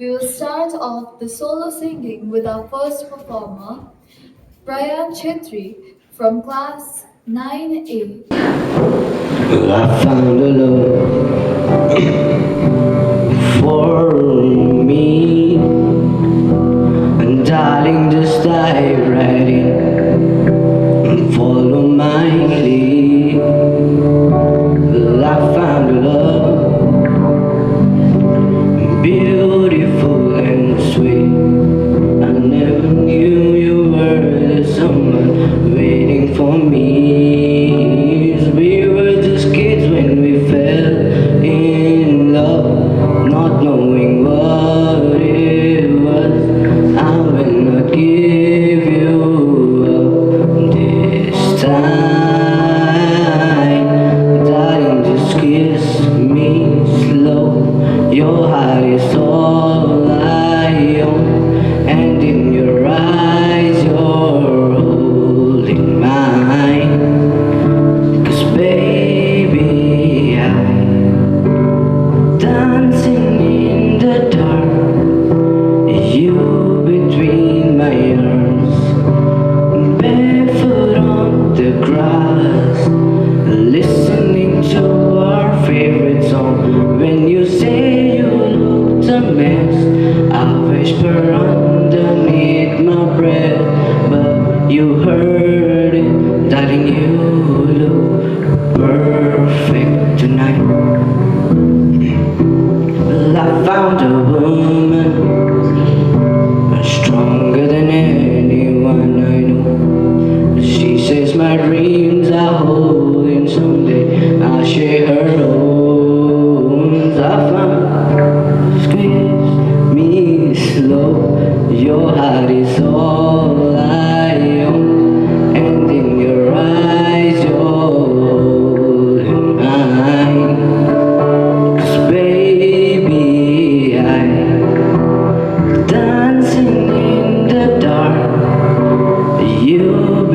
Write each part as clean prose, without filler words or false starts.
We will start off the solo singing with our first performer, Prayan Chetri from class 9A. Well, I found a love for me, and darling, just dive right in and follow my lead. Well, I found a love beautiful and sweet. I never knew you were the someone waiting for me. We were just kids when we fell in love, not knowing what it was. I will not give you up this time. Darling, just kiss me slow. Your heart is all I own, and in your eyes you're holding mine. 'Cause baby, I'm dancing in the dark, you between my arms, barefoot on the grass, listening to our favorite song. When you say you looked a mess, I whisper underneath my breath, but you heard it, darling. You look perfect tonight. Well, I found a woman stronger than anyone I know. She says my dreams are holding, someday I'll share her own. I found, squeeze me slow. Your heart is all I own, and in your eyes you're holding mine. 'Cause baby, I'm dancing in the dark, you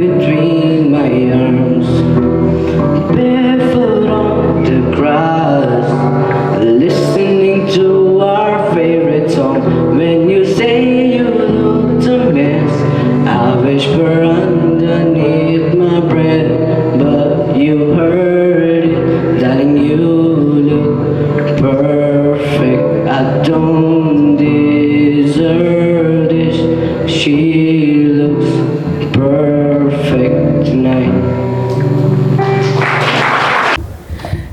between my arms, barefoot on the grass, listening to our favorite song. When you say you looked a mess, I whisper underneath my breath, but you heard it, darling. You look perfect. I don't deserve this. She looks perfect tonight.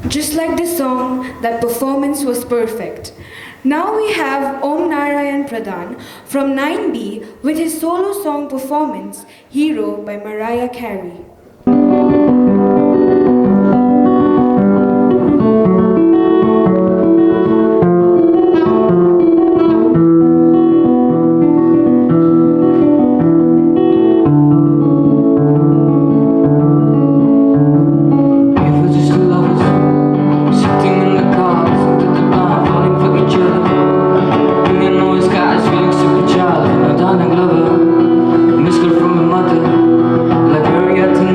Just like the song, that performance was perfect. Now we have Om Narayan Pradhan from 9B with his solo song performance, Hero by Mariah Carey. If we're just lovers, sitting in the car, listening to the bar, falling for each other. Bringing always guys, feeling super child, and a darling lover. Miss girl from my mother, like her yet tonight.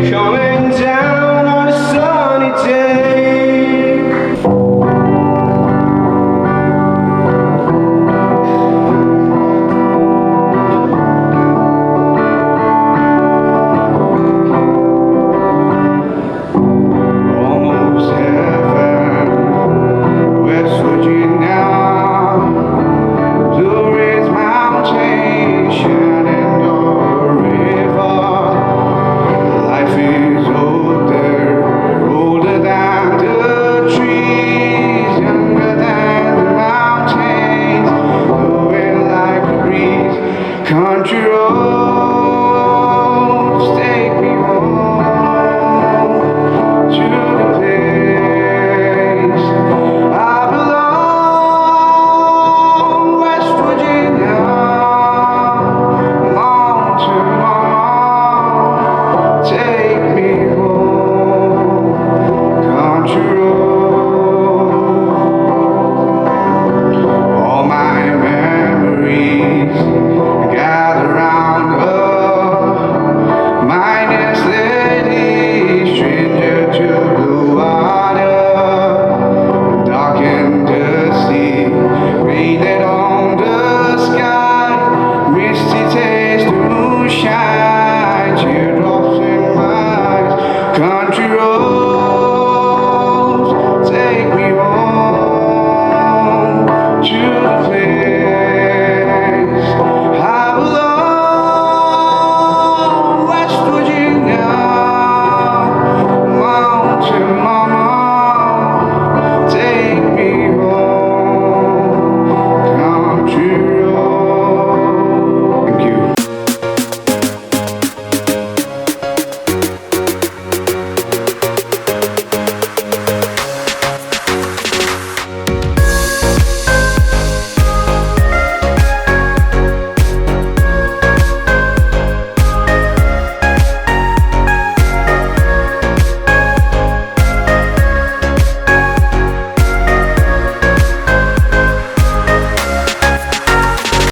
Show me